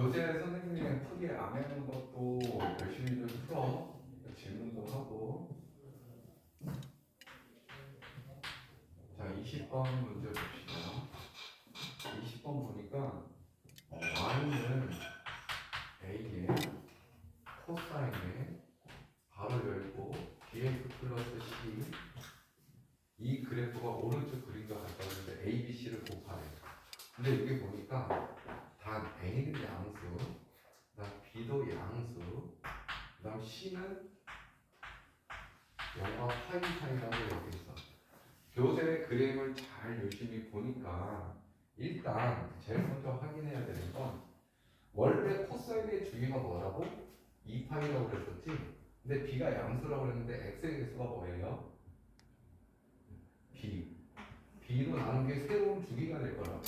교재 선생님이 크게 안 해놓은 것도 열심히 좀 풀어. 질문도 하고. 자, 20번 문제 봅시다. 20번 보니까 y는 a의 코사인에 바로 열고 bx 플러스 c 이 그래프가 오른쪽 그림과 같다는데 a, b, c를 곱하래. 근데 여기 보니까 단 a는 양수, 그다음 b도 양수, 그다음 c는 0과 파이 사이라고 이렇게 있어. 교재 그림을 잘 열심히 보니까 일단 제일 먼저 확인해야 되는 건 원래 코사인의 주기가 뭐라고? 2파이라고 그랬었지? 근데 b가 양수라고 그랬는데 x의 개수가 뭐예요? b. b로 나눈 게 새로운 주기가 될 거라고.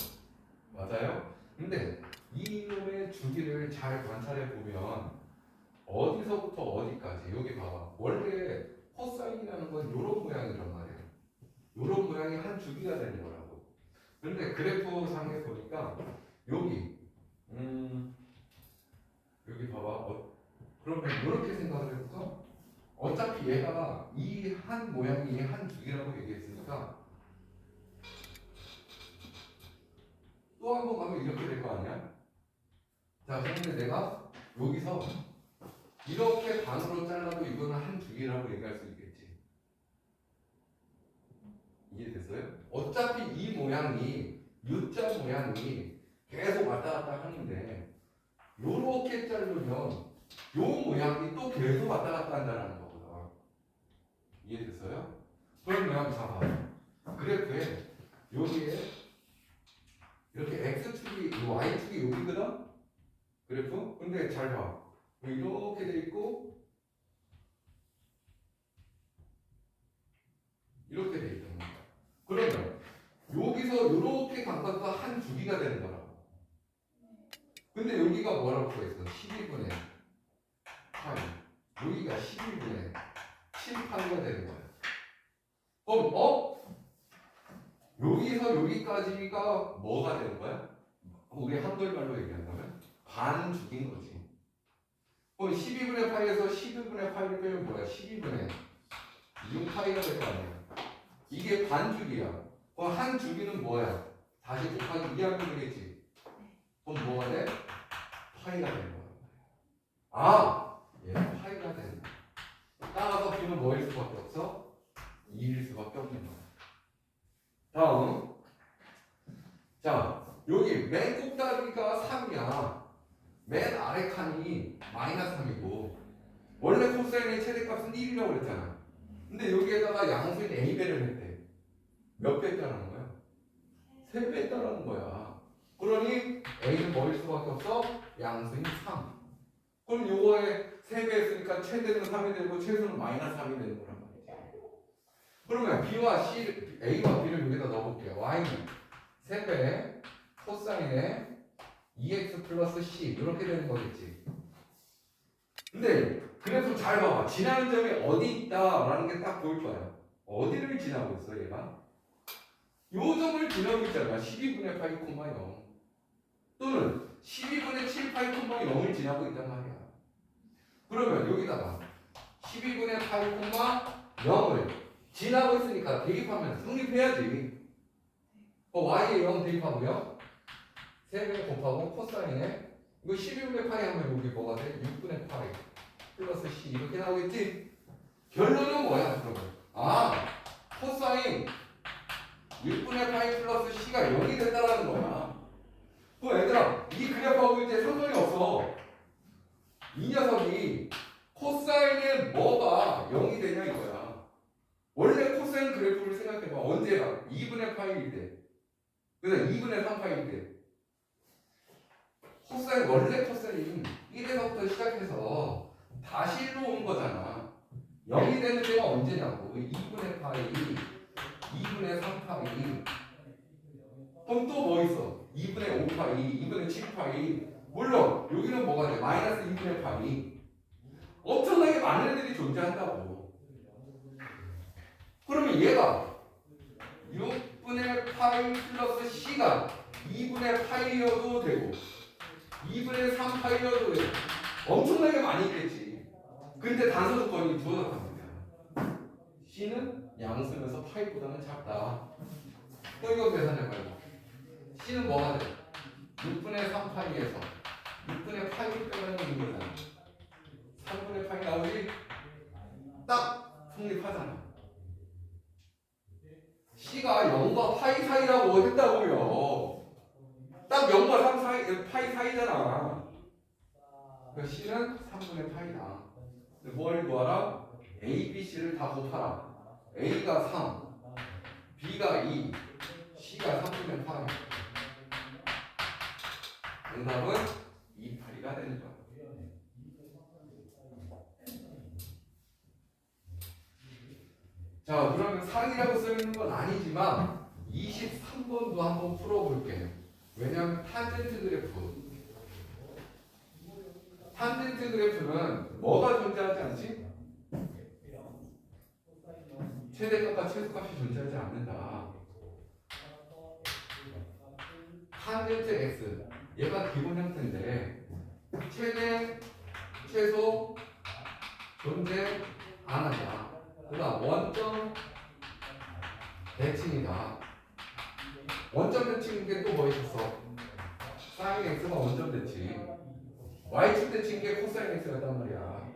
맞아요? 근데 이놈의 주기를 잘 관찰해 보면 어디서부터 어디까지 여기 봐봐. 원래 코사인이라는 건 이런 모양이란 말이에요. 이런 모양이 한 주기가 되는 거라고. 근데 그래프 상에 보니까 여기 여기 봐봐. 그러면 이렇게 생각을 해볼까? 어차피 얘가 이 한 모양이 한 주기라고 얘기했으니까 또 한 번 가면 이렇게 될 거 아니야? 자, 그런데 내가 여기서 이렇게 반으로 잘라도 이거는 한 주기라고 얘기할 수 있겠지. 이해됐어요? 어차피 이 모양이 U자 모양이 계속 왔다 갔다 하는데 요렇게 자르면 요 모양이 또 계속 왔다 갔다 한다는 거거든. 이해됐어요? 그러면 자 봐. 그래프에 여기에 이렇게 X축이 Y축이 여기거든? 그래프? 근데 잘 봐. 이렇게 돼 있고 이렇게 돼 있단 말이야. 그러면 여기서 이렇게 감각도 한 주기가 되는 거라고. 근데 여기가 뭐라고 써있어? 12분의 8. 여기가 12분의 7파이가 되는 거야. 그럼 여기서 여기까지가 뭐가 되는 거야? 우리 한글말로 얘기한다면 반주기인 거지. 그럼 12분의 파이에서 12분의 파이를 빼면 뭐야? 12분의 6파이가 될 거 아니야. 이게 반주기야. 그럼 한 주기는 뭐야? 다시 곱하기 2하면 되겠지. 그럼 뭐가 돼? 파이가 되는 거야. 아! 얘는 파이가 된다. 따라서 b는 뭐일 수밖에 없어? 2일 수밖에 없는 거야. 다음. 자, 여기 맨 꼭다리가 3이야. 맨 아래 칸이 마이너스 3이고 원래 코사인의 최대값은 1이라고 그랬잖아. 근데 여기에다가 양수인 a배를 했대. 몇 배 했다는 거야? 3배 했다는 거야. 그러니 a는 뭐일 수밖에 없어? 양수인 3. 그럼 요거에 3배 했으니까 최대는 3이 되고 최소는 마이너스 3이 되는 거란 말이지. 그러면 b와 c, a와 b를 여기다 넣어볼게요. y는 3배 코사인의 2x 플러스 c 이렇게 되는 거겠지. 근데 그래프 잘 봐봐. 지나는 점이 어디 있다라는 게 딱 보일 거야. 어디를 지나고 있어 얘가? 요 점을 지나고 있잖아. 12분의 8, 0 또는 12분의 7, 8, 0을 지나고 있단 말이야. 그러면 여기다가 12분의 8, 0을 지나고 있으니까 대입하면 성립해야지. y에 0 대입하고요. 3배 곱하고 코사인에 이거 12분의 8이 하면 여기 뭐가 돼? 6분의 8 플러스 c 이렇게 나오겠지? 결론은 뭐야 그러면? 아 코사인 6분의 8 플러스 c가 0이 된다라는 거야. 그럼 얘들아 이 그래프하고 이제 상관이 없어. 이 녀석이 코사인의 뭐가 0이 되냐 이거야. 원래 코사인 그래프를 생각해봐. 언제가? 2분의 파이일 때. 그래서 2분의 3파이일 때. 코사인 원래 코사인 1에서부터 시작해서 다시 1로 온 거잖아. 0이 되는 때가 언제냐고. 2분의 파이, 2분의 3파이. 그럼 또 뭐 있어? 2분의 5파이, 2분의 7파이. 물론 여기는 뭐가 돼? 마이너스 2분의 파이. 엄청나게 많은 애들이 존재한다고. 그러면 얘가 6분의 파이 플러스 c가 2분의 파이여도 되고 2분의 3 파이여도 엄청나게 많이 있겠지. 근데 단서 조건이 두어져 갑니다. C는 양수면서 파이보다는 작다. 이거 계산해봐요. C는 뭐가 돼? 6분의 3 파이에서 6분의 파이를 빼면 이거잖아. 3분의 파이 나오지? 딱 성립하잖아. C가 0과 파이 사이라고 했다고요. 딱 0과 3 사이, 파이 사이잖아. 그러니까 C는 3분의 파이다. 뭘 구하라? A, B, C를 다 곱하라. A가 3, B가 2, C가 3분의 8. 응답은 28이가 되는 거야. 자, 그러면 상이라고 써있는 건 아니지만 23번도 한번 풀어볼게요. 왜냐하면 탄젠트 그래프는 뭐가 존재하지 않지? 최대값과 최소값이 존재하지 않는다. 탄젠트 x 얘가 기본 형태인데 최대, 최소 존재 안 한다. 그다음 원점 대칭이다. 원점 대칭인 게 또 뭐 있었어? 사인 x가 원점 대칭, y축 대칭인 게 코사인 x였단 말이야.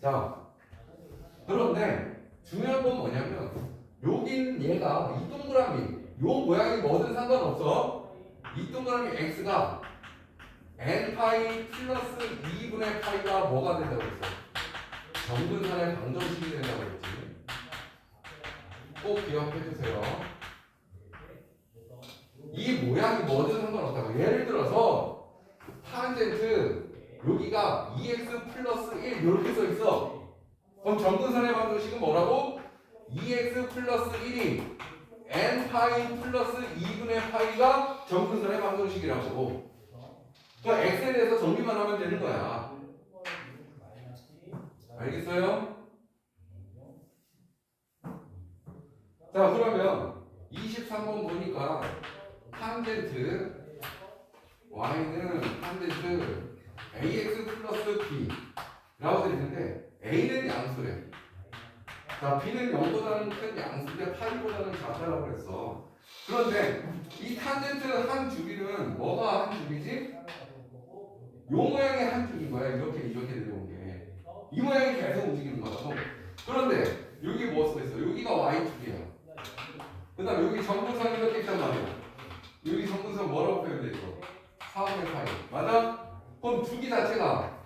자, 그런데 중요한 건 뭐냐면 여긴 얘가 이 동그라미 요 모양이 뭐든 상관없어. 이 동그라미 x가 n파이 플러스 2분의 파이가 뭐가 된다고 했어? 정근선의 방정식이 된다고 했지. 꼭 기억해 주세요. 이 모양이 뭐든 상관없다고. 예를 들어서 탄젠트 여기가 2x 플러스 1 이렇게 써 있어. 그럼 정근선의 방정식은 뭐라고? 2x 플러스 1이 n파이 플러스 2분의 파이가 정근선의 방정식이라고. 그럼 x에 대해서 정리만 하면 되는 거야. 알겠어요? 자, 그러면 23번 보니까 탄젠트 y는 탄젠트 ax 플러스 b라고 되어 있는데 a는 양수래. 자, b는 0보다는 큰 양수인데 파이보다는 작다라고 그랬어. 그런데 이 탄젠트 한 주기는 뭐가 한 주기지? 요 모양의 한 주기인 거야. 이렇게 내려온 게. 이 모양이 계속 움직이는 거라고. 그런데 여기 뭐 써있어? 여기가 y축이야. 그 다음 여기 정근선이 이렇게 있단 말이야. 여기 정근선 뭐라고 표현돼 있어? 4분의 파이. 맞아? 그럼 주기 자체가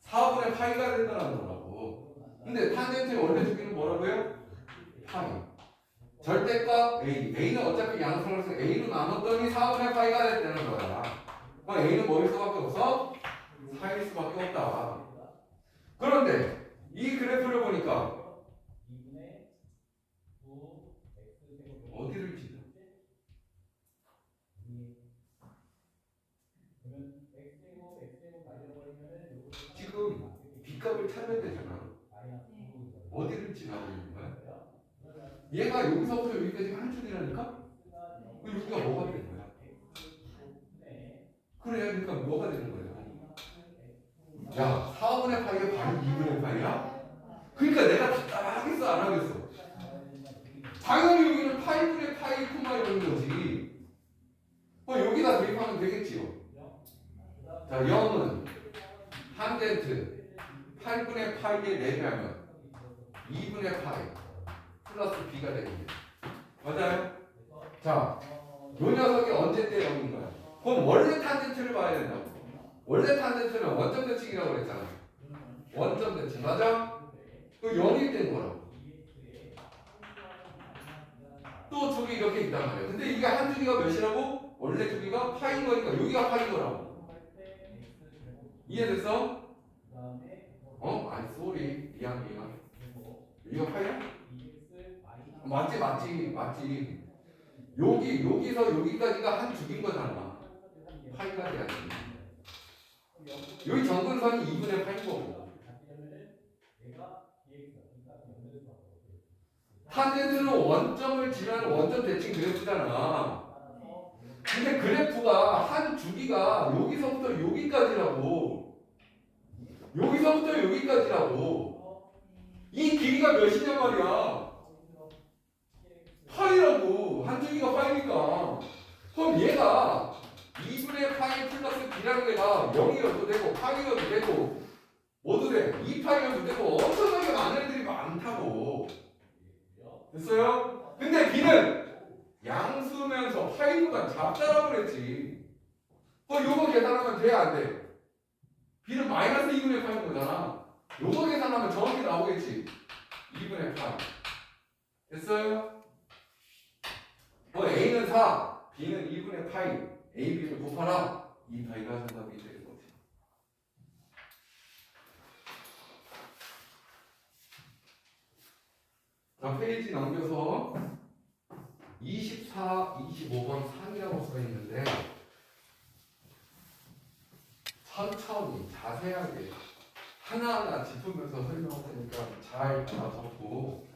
4분의 파이가 된다는 거라고. 근데 탄젠트의 원래 주기는 뭐라고요? 파이. 절대값 A. A는 어차피 양수라서 A로 나눴더니 4분의 파이가 됐다는 거야. 그럼 A는 뭐일 수밖에 없어? 4일 수밖에 없다. 그런데 이 그래프를 보니까 어디를 지금 B값을 찾으면 되잖아. 어디를 지나고 있는 거야? 얘가 여기서부터 여기까지 한 줄이라니까? 그럼 여기가 뭐가 되는 거야? 그래, 그러니까 뭐가 되는 거야? 야, 4분의 파이가 바로 2분의 파이야? 그러니까 내가 답답하겠어, 안 하겠어? 당연히 여기는 8분의 파이 코마 이런 거지. 여기다 대입하면 되겠지요. 자, 0은 탄젠트 8분의 파이에 4배하면 2분의 파이 플러스 b가 되겠네. 맞아요? 자, 요 녀석이 언제 때 0인 거야? 그럼 원래 탄젠트를 봐야 된다고. 원래 탄젠트는 원점 대칭이라고 그랬잖아. 원점 대칭. 맞아? 그 0이 된 거라고. 또 저기 이렇게 있단 말이야. 근데 이게 한 주기가 몇이라고? 원래 주기가 파인 거니까 여기가 파인 거라고. 이해됐어? 아니 쏘리 미안. 여기가 파이야? 맞지. 여기서 여기까지가 한 주기인 거잖아. 파이가 돼야지. 여기 정근선이 2분의 파인 거고. 탄젠트는 원점을 지나는 원점 대칭 그래프잖아. 근데 그래프가 한 주기가 여기서부터 여기까지라고. 여기서부터 여기까지라고. 이 길이가 몇이냔 말이야. 파이라고. 한 주기가 파이니까. 그럼 얘가 2분의 파이 플러스 b라는 애가 0이어도 되고 파이여도 되고 뭐도 돼. 2파이여도 되고 엄청나게 많은 애들이 많다고. 됐어요? 근데 b는 양수면서 파이보다 작다라고 그랬지. 요거 계산하면 돼, 안 돼? b는 마이너스 2분의 파인 거잖아. 요거 계산하면 정확히 나오겠지. 2분의 파이. 됐어요? a는 4, b는 2분의 파이. a, b를 곱하라. 2파이가 정답이 되는 거지. 자, 페이지 넘겨서 24, 25번 3이라고 써 있는데 천천히 자세하게 하나하나 짚으면서 설명할 테니까 잘 알아듣고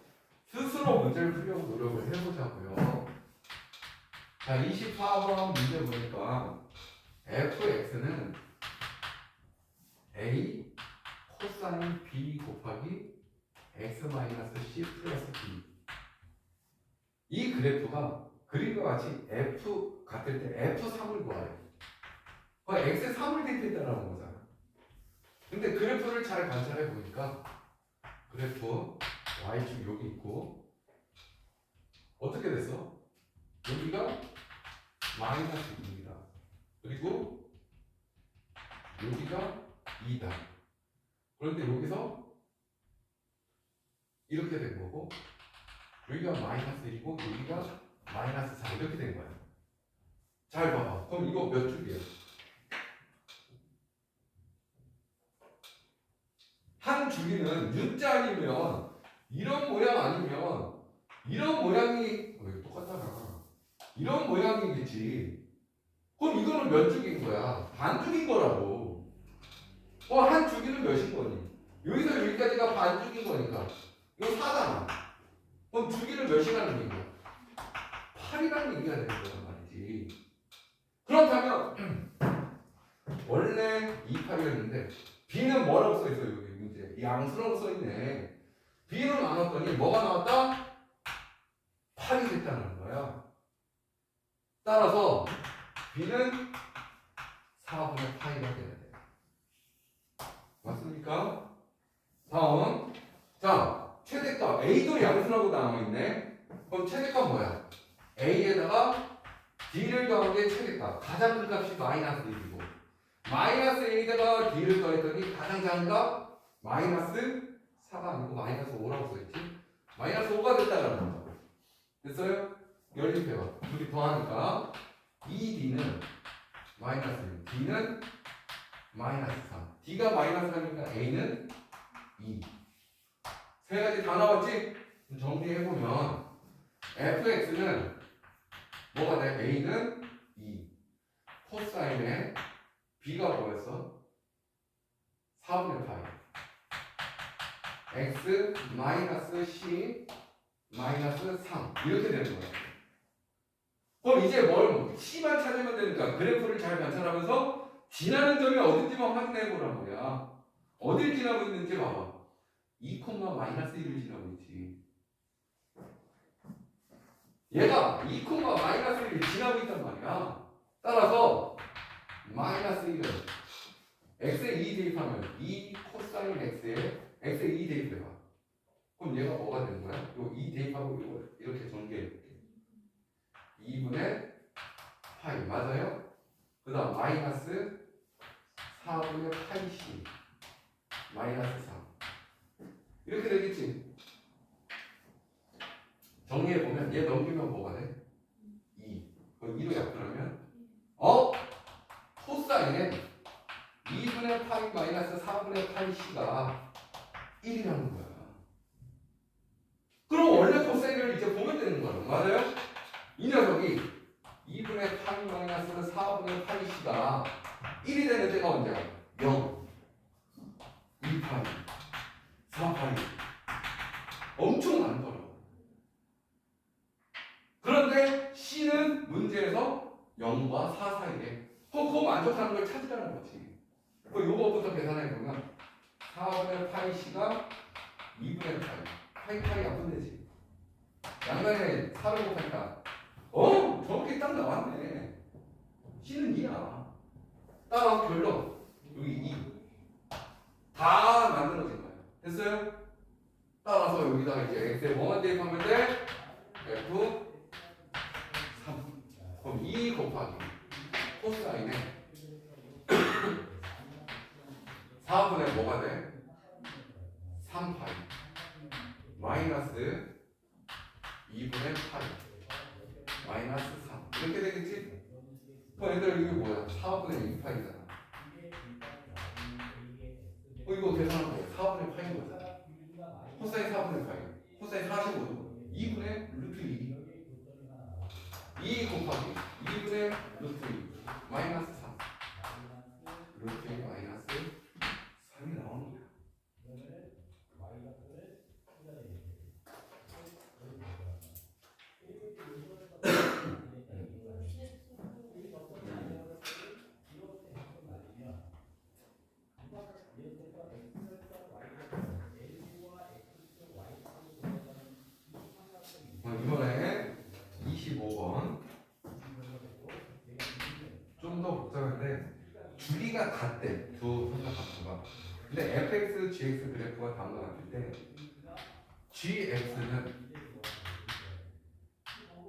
스스로 문제를 풀려고 노력을 해보자고요. 자, 24번 문제 보니까 fx는 a 코사인 b 곱하기 x-c 플러스 b. 이 그래프가 그림과 같이 f 같을 때 f3을 구하래요. x3을 대입했다는 거잖아. 근데 그래프를 잘 관찰해 보니까 그래프 y축 여기 있고 어떻게 됐어? 여기가 마이너스 2이다. 그리고 여기가 2다. 그런데 여기서 이렇게 된 거고 여기가 마이너스 1이고 여기가 마이너스 4 이렇게 된 거야. 잘 봐봐. 그럼 이거 몇 줄이에요? 한 주기는 U자 아니면 이런 모양 아니면 이런 모양이 똑같잖아. 이런 모양이겠지. 그럼 이거는 몇 주기인 거야? 반 주기인 거라고. 한 주기는 몇인 거니? 여기서 여기까지가 반 주기인 거니까 이거 4잖아. 그럼 주기를 몇이라는 얘기야? 8이라는 얘기가 되는 거란 말이지. 그렇다면 원래 28이었는데 B는 뭐라고 써있어 여기 문제? 양수라고 써있네. B는 나눴더니 뭐가 나왔다? 8이 됐다는 거야. 따라서 B는 4분의 파이가 돼야 돼. 맞습니까? 다음. 자, 최대값 A도 양수라고 나와있네. 그럼 최대값 뭐야? A에다가 D를 더한 게 최대값. 가장 큰 값이 마이너스 1이고 마이너스 1에다가 D를 더했더니 가장 작은 값 마이너스 4가 아니고 마이너스 5라고 써있지. 마이너스 5가 됐다라는 거죠. 됐어요? 연립해봐. 둘이 더하니까 2D는 마이너스 1, D는 마이너스 3. D가 마이너스 3이니까 A는 2. 세 가지 다 나왔지? 정리해보면 fx는 뭐가 돼? a는 2. 코사인에 b가 뭐였어? 4분의 파이. x 마이너스 c 마이너스 3 이렇게 되는 거야. 그럼 이제 c만 찾으면 되니까 그래프를 잘 관찰하면서 지나는 점이 어딘지만 확인해 보란 말이야. 어딜 지나고 있는지 봐봐. 2, 마이너스 1을 지나고 있지. 얘가 2, 마이너스 1을 지나고 있단 말이야. 따라서 마이너스 1을 x에 2 대입하면 2 코사인 x에 2 대입해봐. 그럼 얘가 뭐가 되는 거야? 요 2 대입하고 이거 이렇게 전개해볼게. 2분의 파이 맞아요? 그 다음 마이너스 4분의 파이 c 마이너스 3 이렇게 되겠지. 정리해보면 얘 넘기면 뭐가 돼? 2. 그럼 2로 약분하면 코사인에 2분의 파이 마이너스 4분의 파이 c가 1이라는 거야. 그럼 원래 코사인을 이제 보면 되는 거야. 맞아요? 이 녀석이 2분의 파이 마이너스 4분의 파이 c가 1이 되는 때가 언제야? 0, 2파이, 4파이 엄청 많더라고. 그런데 C는 문제에서 0과 4 사이에 그 만족하는 걸 찾으라는 거지. 요거부터 계산해보면 4분의 파이 C가 2분의 파이 안 분되지. 양면에 4를 곱하니까 정확히 딱 나왔네. C는 2야. 따라서 결론 여기 2 다 만들어진 거예요. 됐어요? 따라서 여기다가 이제 x에 뭐만 대입하면 돼? f 3. 그럼 2 곱하기 코사인에 4분의 뭐가 돼? 3파이 마이너스 2분의 파이 마이너스 3 이렇게 되겠지? 그럼 얘들아 이게 뭐야? 4분의 2파이잖아. 이거 계산한 거야. 4분의 파인 거잖아. 코사인 4분의 파이 코사인 45도 2분의 루트 2 곱하기 2분의 루트 2 마이너스 3 루트 2 마이너스 3이 나오는 거야. 이번에 25번 좀 더 복잡한데 주기가 같대. 두 삼각함수가. 근데 fx, gx 그래프가 다음과 같을 때 gx는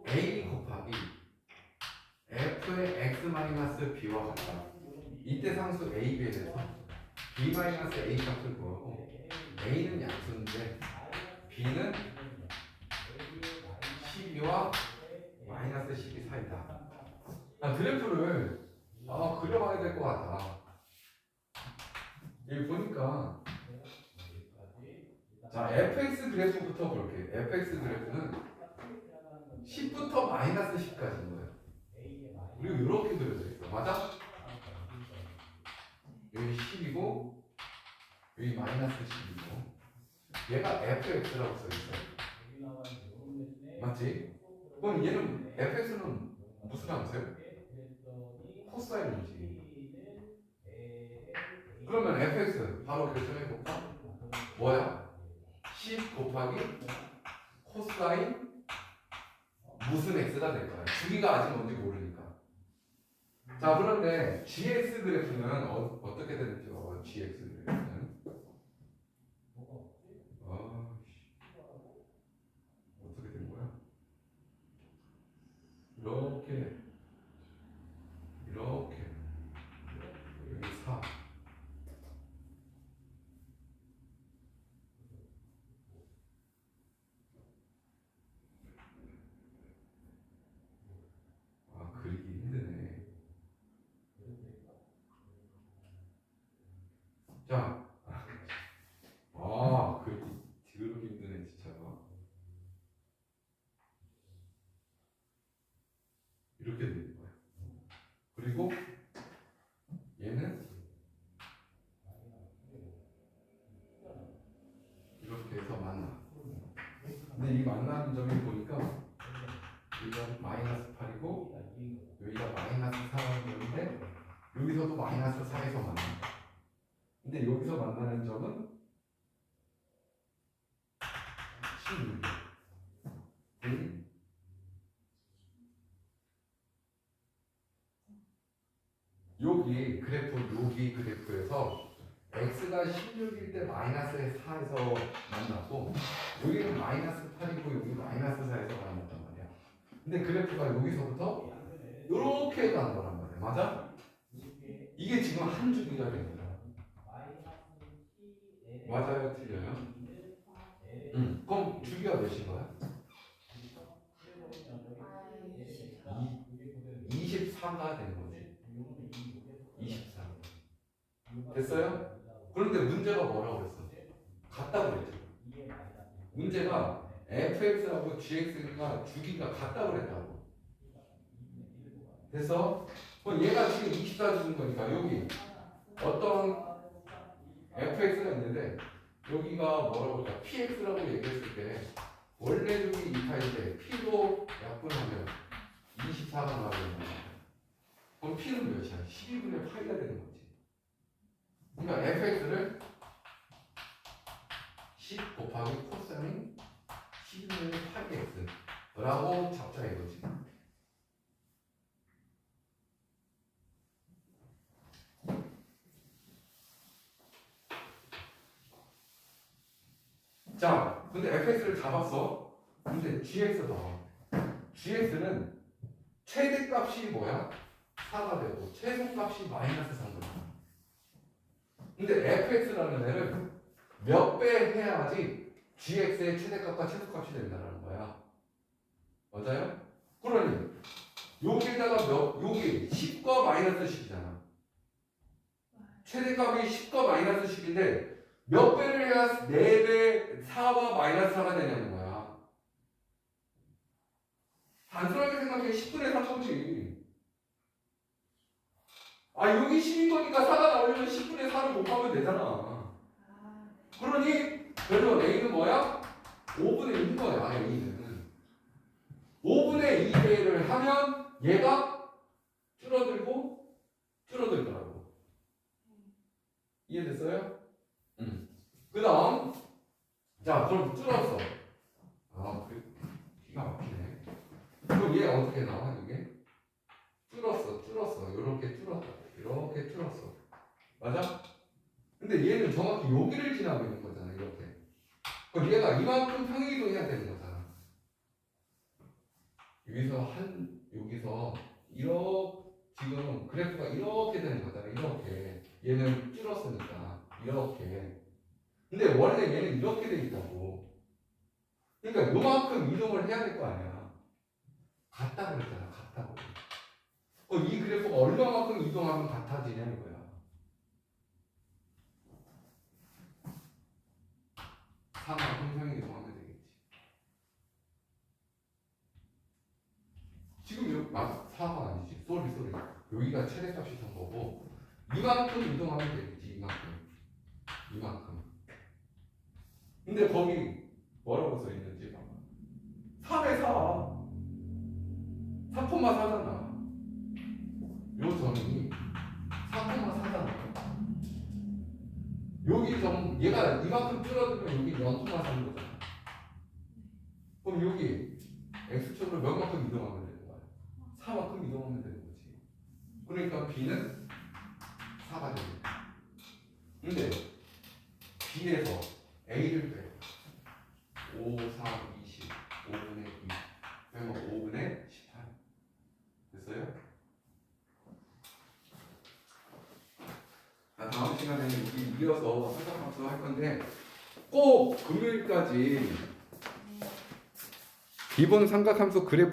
a 곱하기 f의 x-b와 같다. 이때 상수 a, b에 대해서 b-a 값을 구하고 a는 약수인데 b는 12와 마이너스 12 사이다. 그래프를 그려봐야 될 것 같아. 여기 보니까 자 fx 그래프부터 볼게. fx 그래프는 10부터 마이너스 10까지인 거예요. 그리고 이렇게 그려져 있어. 맞아? 여기 10이고 여기 마이너스 10이고 얘가 fx라고 써 있어. 맞지? 그럼 얘는 fx는 무슨 함수예요? 코사인이지. 그러면 fx 바로 결정해 볼까? 뭐야? 10 곱하기 코사인 무슨 x가 될 거야. 주기가 아직 뭔지 모르니까. 자 그런데 gx 그래프는 어떻게 되는지 gx 그래프는 어떻게 된 거야? 이렇게 여기 4 그리기 힘드네. 자 그리기 뒤그러기 힘드네 진짜. 이렇게 되는 거야. 그리고 얘는 이렇게 해서 만나. 근데 이 만나는 점을 보니까 여기가 마이너스 8이고 여기가 마이너스 4라는 점인데 여기서도 마이너스 4에서 만나. 근데 여기서 만나는 점은 16이야. 여기 그래프에서 x가 16일 때 마이너스 4에서 만났고 여기는 마이너스 8이고 여기 마이너스 4에서 만났단 말이야. 근데 그래프가 여기서부터 이렇게 가는 거란 말이야. 맞아? 이게 지금 한 주기가 된 거야. 맞아요? 틀려요? 그럼 주기가 몇인 거야? 24가 된 거지. 24. 됐어요? 그런데 문제가 뭐라고 그랬어? 같다고 그랬죠. 문제가 fx하고 gx가 주기가 같다고 그랬다고. 됐어? 그럼 얘가 지금 24 주는 거니까 여기 어떤 fx가 있는데 여기가 뭐라고 할까? px라고 얘기했을 때 원래 주기 2파인데 p도 약분하면 24가 나오는 거야. fx를 10 곱하기 코사인 12분의 8x 라고 잡자 이거지. 자, 근데 fx를 잡았어. 근데 gx 나와. gx는 최대값이 뭐야? 4가 되고 최소값이 마이너스 3가 돼. 근데 fx라는 애를 몇 배 해야지 gx의 최대값과 최소값이 된다는 거야. 맞아요? 그러니 여기다가 여기 10과 마이너스 10이잖아. 최대값이 10과 마이너스 10인데 몇 배를 해야 4배 4와 마이너스 4가 되냐는 거야. 단순하게 생각해 10분의 3거지. 아 여기 10인 거니까 4가 나오려면 10분의 4를 곱하면 되잖아. 그러니 그래서 A는 뭐야? 5분의 2인 거야. A는 5분의 2배를 하면 얘가 줄어들고 줄어들더라고. 이해됐어요? 그 다음 자 그럼 줄었어. 아 그래 기가 막히네. 그럼 얘 어떻게 나와 이게? 줄었어 이렇게 줄었어 맞아? 근데 얘는 정확히 여기를 지나고 있는 거잖아 이렇게. 그럼 얘가 이만큼 평행이동해야 되는 거잖아. 여기서 이렇게 지금 그래프가 이렇게 되는 거잖아 이렇게. 얘는 줄었으니까 이렇게. 근데 원래 얘는 이렇게 돼 있다고. 그러니까 요만큼 이동을 해야 될 거 아니야. 같다고 그랬잖아 같다고. 이 그래프가 얼마만큼 이동하면 같아지냐 이거야. 4만큼 평행 이동하면 되겠지. 지금 여기 4가 아니지. 쏘리. 여기가 최대값이 된 거고 이만큼 이동하면 되겠지. 이만큼. 근데 거기 뭐라고 써 있는지 봐봐. 3에 4. 4,4잖아. 요 점이 4,4잖아. 여기 점 얘가 이만큼 줄어들면 여기 0,3 거잖아. 그럼 여기 x축으로 몇 만큼 이동하면 되는 거야? 4만큼 이동하면 되는 거지. 그러니까 b는 4가 되겠다. 근데 b에서 a를 빼. 5, 4, 20, 5분의 2 빼면 5분의 18 됐어요? 다음 시간에는 이어서 삼각함수 할 건데 꼭 금요일까지 기본 삼각함수 그래프